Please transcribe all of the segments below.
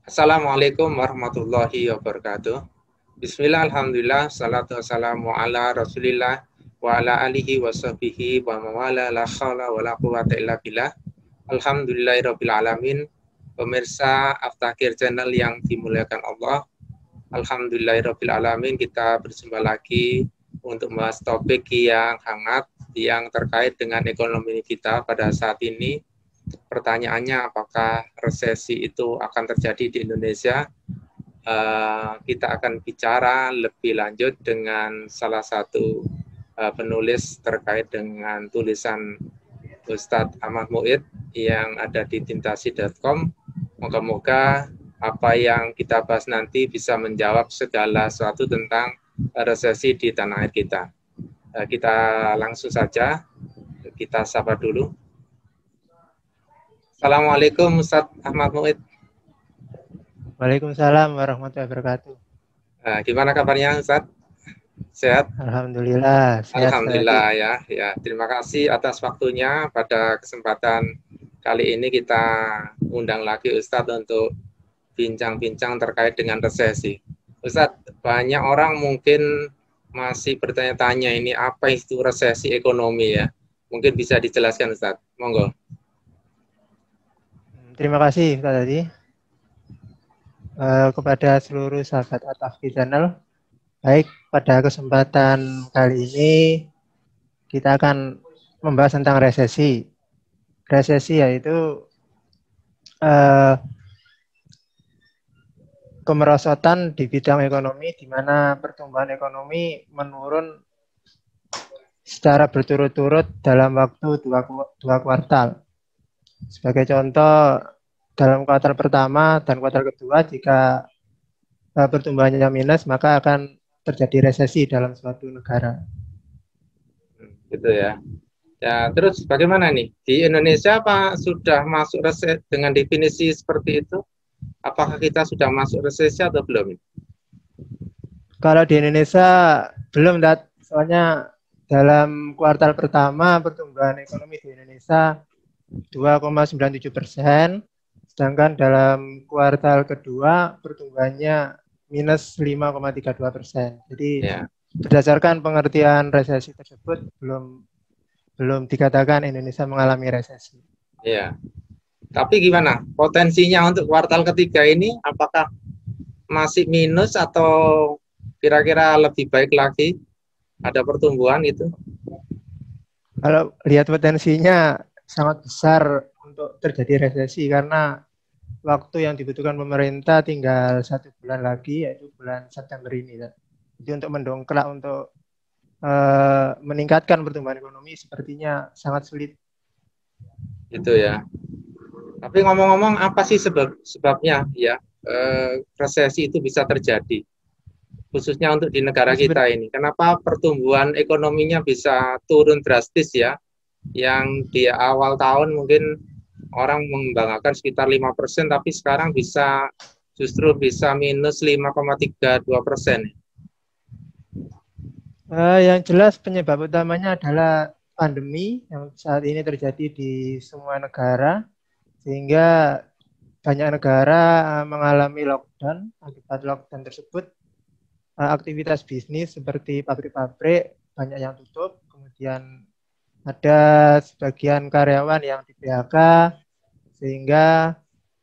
Assalamualaikum warahmatullahi wabarakatuh. Bismillah, alhamdulillah, salatu wassalamu ala rasulillah wa ala alihi wa sahbihi wa mawala la khawla wa la quwata illa billah. Alhamdulillahirabbil alamin. Pemirsa Aftakir Channel yang dimuliakan Allah, alhamdulillahirabbil alamin, kita berjumpa lagi untuk membahas topik yang hangat yang terkait dengan ekonomi kita pada saat ini. Pertanyaannya, apakah resesi itu akan terjadi di Indonesia? Kita akan bicara lebih lanjut dengan salah satu penulis terkait dengan tulisan Ustadz Ahmad Muid yang ada di tintasi.com. Moga-moga apa yang kita bahas nanti bisa menjawab segala sesuatu tentang resesi di tanah air kita. Kita langsung saja, kita sapa dulu. Assalamualaikum Ustadz Ahmad Muid. Waalaikumsalam warahmatullahi wabarakatuh. Gimana kabarnya Ustadz? Sehat? Alhamdulillah. Sehat. Alhamdulillah ya. Terima kasih atas waktunya. Pada kesempatan kali ini kita undang lagi Ustadz untuk bincang-bincang terkait dengan resesi. Ustadz, banyak orang mungkin masih bertanya-tanya ini apa itu resesi ekonomi ya. Mungkin bisa dijelaskan Ustadz. Monggo. Terima kasih Ustadz tadi. Kepada seluruh sahabat At-Tahfi Channel. Baik, pada kesempatan kali ini kita akan membahas tentang resesi. Resesi yaitu kemerosotan di bidang ekonomi di mana pertumbuhan ekonomi menurun secara berturut-turut dalam waktu dua kuartal. Sebagai contoh, dalam kuartal pertama dan kuartal kedua, jika pertumbuhannya minus, maka akan terjadi resesi dalam suatu negara. Gitu ya. Ya, terus bagaimana nih? Di Indonesia apa sudah masuk resesi dengan definisi seperti itu? Apakah kita sudah masuk resesi atau belum? Kalau di Indonesia belum, soalnya dalam kuartal pertama pertumbuhan ekonomi di Indonesia 2,97%, sedangkan dalam kuartal kedua pertumbuhannya minus 5,32%. Jadi berdasarkan pengertian resesi tersebut belum dikatakan Indonesia mengalami resesi. Iya. Tapi gimana potensinya untuk kuartal ketiga ini? Apakah masih minus atau kira-kira lebih baik lagi? Ada pertumbuhan itu? Kalau lihat potensinya sangat besar untuk terjadi resesi karena waktu yang dibutuhkan pemerintah tinggal 1 bulan lagi, yaitu bulan September ini. Jadi untuk mendongkrak, untuk meningkatkan pertumbuhan ekonomi sepertinya sangat sulit. Itu ya. Tapi ngomong-ngomong, apa sih sebabnya ya resesi itu bisa terjadi? Khususnya untuk di negara kita ini. Kenapa pertumbuhan ekonominya bisa turun drastis ya? Yang di awal tahun mungkin orang membanggakan sekitar 5%, tapi sekarang justru bisa minus 5,32%. Yang jelas penyebab utamanya adalah pandemi yang saat ini terjadi di semua negara, sehingga banyak negara mengalami lockdown. Akibat lockdown tersebut, aktivitas bisnis seperti pabrik-pabrik banyak yang tutup, kemudian ada sebagian karyawan yang di PHK, sehingga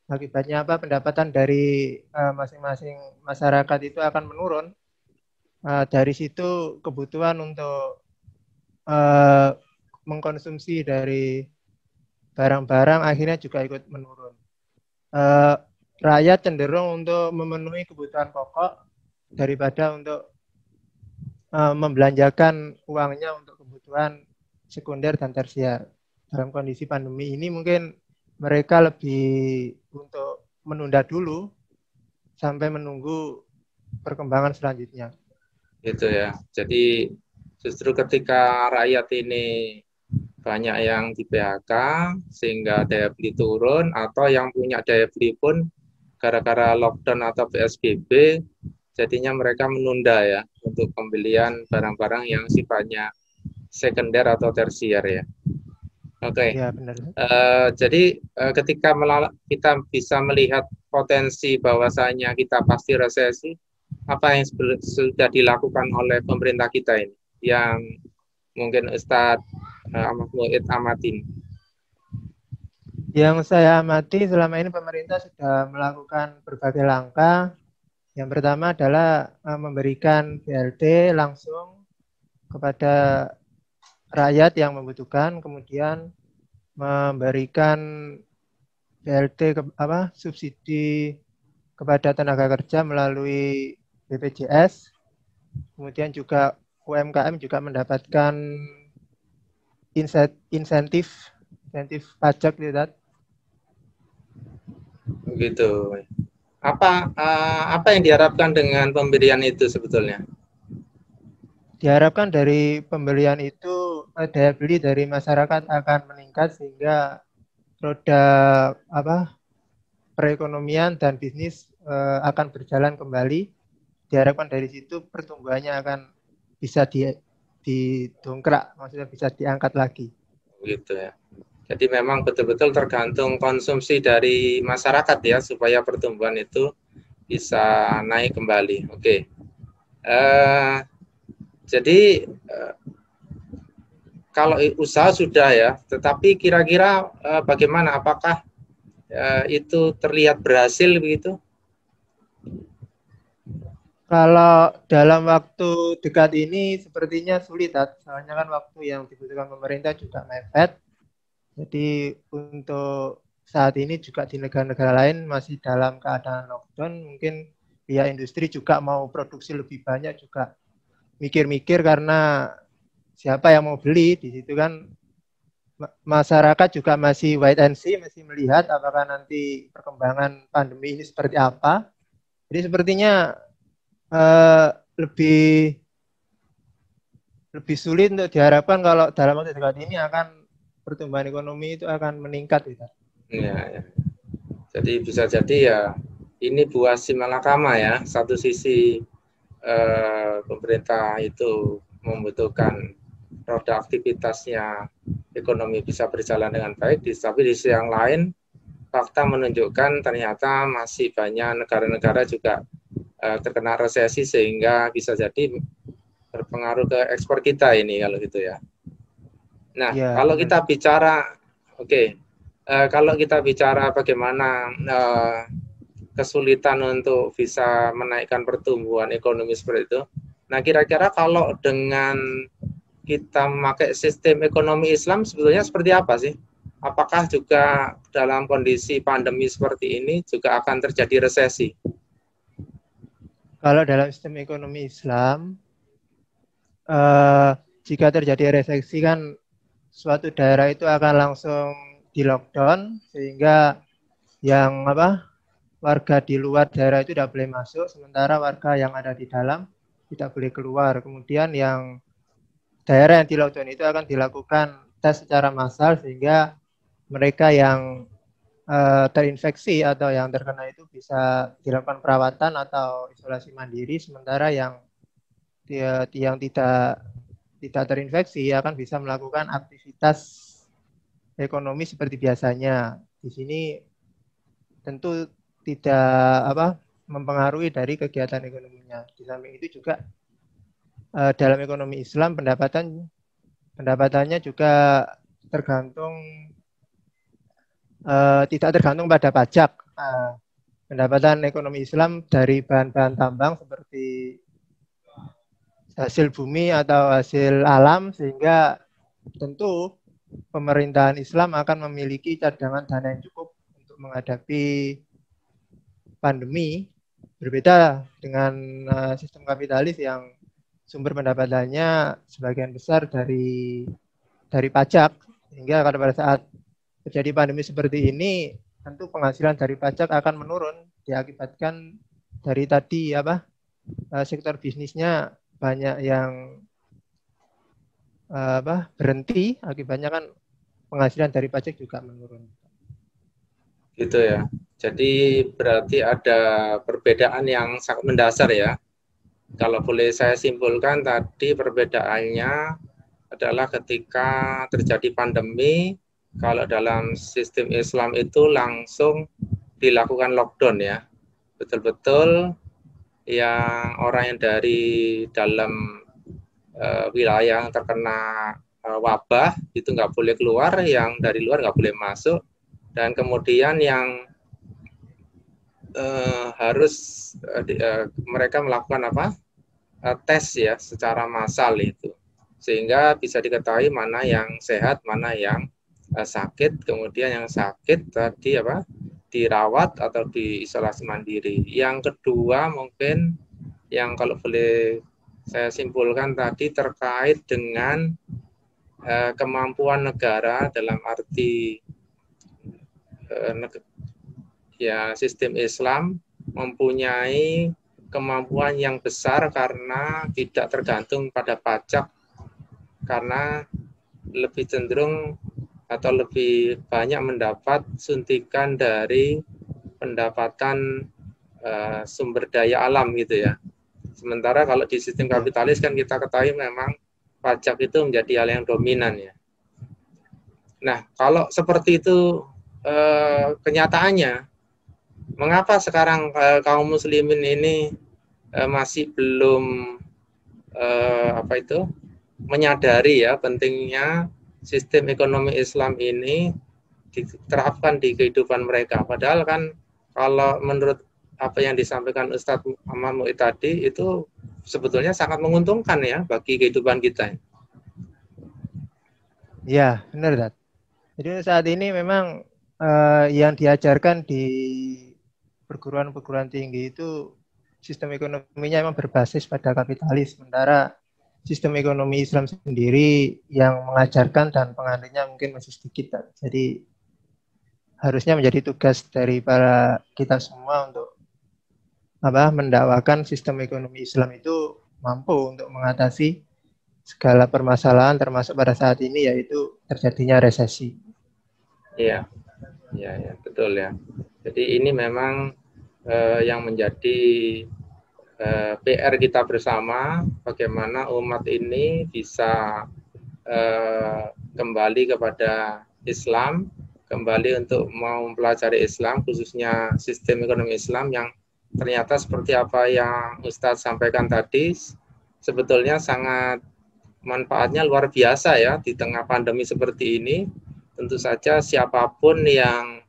akibatnya apa? Pendapatan dari masing-masing masyarakat itu akan menurun. Dari situ kebutuhan untuk mengkonsumsi dari barang-barang akhirnya juga ikut menurun. Rakyat cenderung untuk memenuhi kebutuhan pokok daripada untuk membelanjakan uangnya untuk kebutuhan sekunder dan tersier. Dalam kondisi pandemi ini mungkin mereka lebih untuk menunda dulu sampai menunggu perkembangan selanjutnya. Gitu ya. Jadi justru ketika rakyat ini banyak yang di PHK sehingga daya beli turun, atau yang punya daya beli pun gara-gara lockdown atau PSBB jadinya mereka menunda ya untuk pembelian barang-barang yang sifatnya sekunder atau tersier ya. Oke. Ya, benar. Jadi ketika kita bisa melihat potensi bahwasanya kita pasti resesi, apa yang sudah dilakukan oleh pemerintah kita ini, yang mungkin Ustadz Ahmad Muid amatin? Yang saya amati selama ini pemerintah sudah melakukan berbagai langkah. Yang pertama adalah memberikan BLT langsung kepada rakyat yang membutuhkan, kemudian memberikan BLT subsidi kepada tenaga kerja melalui BPJS, kemudian juga UMKM juga mendapatkan insentif pajak gitu. Begitu. Apa yang diharapkan dengan pemberian itu sebetulnya? Diharapkan dari pembelian itu daya beli dari masyarakat akan meningkat sehingga roda perekonomian dan bisnis akan berjalan kembali. Diharapkan dari situ pertumbuhannya akan bisa didongkrak, maksudnya bisa diangkat lagi. Gitu ya. Jadi memang betul-betul tergantung konsumsi dari masyarakat ya, supaya pertumbuhan itu bisa naik kembali. Oke. Jadi kalau usaha sudah ya, tetapi kira-kira bagaimana? Apakah itu terlihat berhasil begitu? Kalau dalam waktu dekat ini sepertinya sulit, soalnya kan waktu yang dibutuhkan pemerintah juga mepet. Jadi untuk saat ini juga di negara-negara lain masih dalam keadaan lockdown, mungkin pihak industri juga mau produksi lebih banyak juga mikir-mikir karena siapa yang mau beli di situ kan. Masyarakat juga masih wait and see, masih melihat apakah nanti perkembangan pandemi ini seperti apa. Jadi sepertinya lebih sulit untuk diharapkan kalau dalam waktu dekat ini akan pertumbuhan ekonomi itu akan meningkat. Gitu. Ya. Jadi bisa jadi ya ini buah si malakama ya. Satu sisi pemerintah itu membutuhkan roda aktivitasnya ekonomi bisa berjalan dengan baik, tapi di sisi yang lain fakta menunjukkan ternyata masih banyak negara-negara juga terkena resesi sehingga bisa jadi berpengaruh ke ekspor kita ini kalau gitu ya. Nah, ya, kalau benar. kita bicara, kalau kita bicara bagaimana kesulitan untuk bisa menaikkan pertumbuhan ekonomi seperti itu, nah kira-kira kalau dengan kita memakai sistem ekonomi Islam sebetulnya seperti apa sih? Apakah juga dalam kondisi pandemi seperti ini juga akan terjadi resesi? Kalau dalam sistem ekonomi Islam, jika terjadi resesi kan suatu daerah itu akan langsung di lockdown sehingga yang warga di luar daerah itu tidak boleh masuk, sementara warga yang ada di dalam tidak boleh keluar. Kemudian yang daerah yang di lockdown itu akan dilakukan tes secara massal sehingga mereka yang terinfeksi atau yang terkena itu bisa dilakukan perawatan atau isolasi mandiri, sementara yang tidak terinfeksi akan bisa melakukan aktivitas ekonomi seperti biasanya. Di sini tentu tidak mempengaruhi dari kegiatan ekonominya. Di samping itu juga dalam ekonomi Islam pendapatannya juga tidak tergantung pada pajak. Pendapatan ekonomi Islam dari bahan-bahan tambang seperti hasil bumi atau hasil alam, sehingga tentu pemerintahan Islam akan memiliki cadangan dana yang cukup untuk menghadapi pandemi, berbeda dengan sistem kapitalis yang sumber pendapatannya sebagian besar dari pajak, sehingga pada saat terjadi pandemi seperti ini tentu penghasilan dari pajak akan menurun, diakibatkan dari tadi sektor bisnisnya banyak yang berhenti, akibatnya kan penghasilan dari pajak juga menurun. Gitu ya. Jadi berarti ada perbedaan yang sangat mendasar ya. Kalau boleh saya simpulkan tadi perbedaannya adalah ketika terjadi pandemi, kalau dalam sistem Islam itu langsung dilakukan lockdown ya. Betul-betul yang orang yang dari dalam wilayah yang terkena wabah itu nggak boleh keluar, yang dari luar nggak boleh masuk, dan kemudian yang harus mereka melakukan apa? Tes ya secara massal itu, sehingga bisa diketahui mana yang sehat, mana yang sakit. Kemudian yang sakit tadi apa? Dirawat atau diisolasi mandiri. Yang kedua mungkin yang kalau boleh saya simpulkan tadi terkait dengan kemampuan negara dalam arti ya sistem Islam mempunyai kemampuan yang besar karena tidak tergantung pada pajak, karena lebih cenderung atau lebih banyak mendapat suntikan dari pendapatan sumber daya alam gitu ya. Sementara kalau di sistem kapitalis kan kita ketahui memang pajak itu menjadi hal yang dominan ya. Nah, kalau seperti itu kenyataannya, mengapa sekarang kaum muslimin ini masih belum menyadari ya pentingnya sistem ekonomi Islam ini diterapkan di kehidupan mereka. Padahal kan kalau menurut apa yang disampaikan Ustadz Muhammad Mu'id tadi itu sebetulnya sangat menguntungkan ya bagi kehidupan kita. Ya, benar, Dad. Jadi saat ini memang yang diajarkan di perguruan-perguruan tinggi itu sistem ekonominya memang berbasis pada kapitalis, sementara sistem ekonomi Islam sendiri yang mengajarkan dan penganutnya mungkin masih sedikit. Jadi harusnya menjadi tugas dari para kita semua untuk mendakwakan sistem ekonomi Islam itu mampu untuk mengatasi segala permasalahan termasuk pada saat ini yaitu terjadinya resesi. Iya, ya, betul ya. Jadi ini memang yang menjadi PR kita bersama, bagaimana umat ini bisa kembali kepada Islam, kembali untuk mau mempelajari Islam, khususnya sistem ekonomi Islam yang ternyata seperti apa yang Ustadz sampaikan tadi, sebetulnya sangat manfaatnya luar biasa ya di tengah pandemi seperti ini. Tentu saja siapapun yang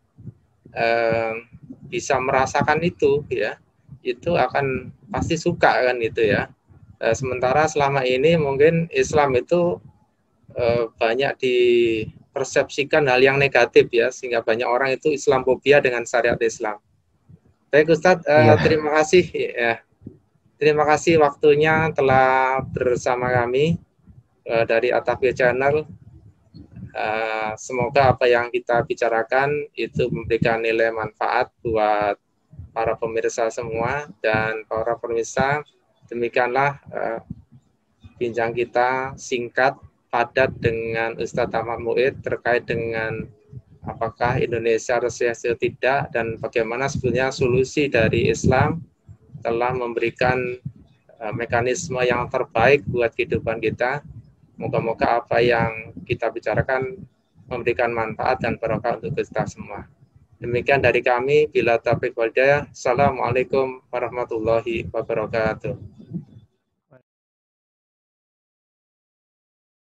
bisa merasakan itu ya, itu akan pasti suka kan gitu ya. Sementara selama ini mungkin Islam itu banyak dipersepsikan hal yang negatif ya, sehingga banyak orang itu Islamophobia dengan syariat Islam. Baik Ustadz, terima kasih ya. Terima kasih waktunya telah bersama kami dari Atafia Channel. Semoga apa yang kita bicarakan itu memberikan nilai manfaat buat para pemirsa semua. Dan para pemirsa, demikianlah bincang kita singkat, padat dengan Ustadz Ahmad Mu'id terkait dengan apakah Indonesia resesi atau tidak, dan bagaimana sebetulnya solusi dari Islam telah memberikan mekanisme yang terbaik buat kehidupan kita. Moga-moga apa yang kita bicarakan memberikan manfaat dan barokah untuk kita semua. Demikian dari kami, bila taufiq wal hidayah. Assalamualaikum warahmatullahi wabarakatuh.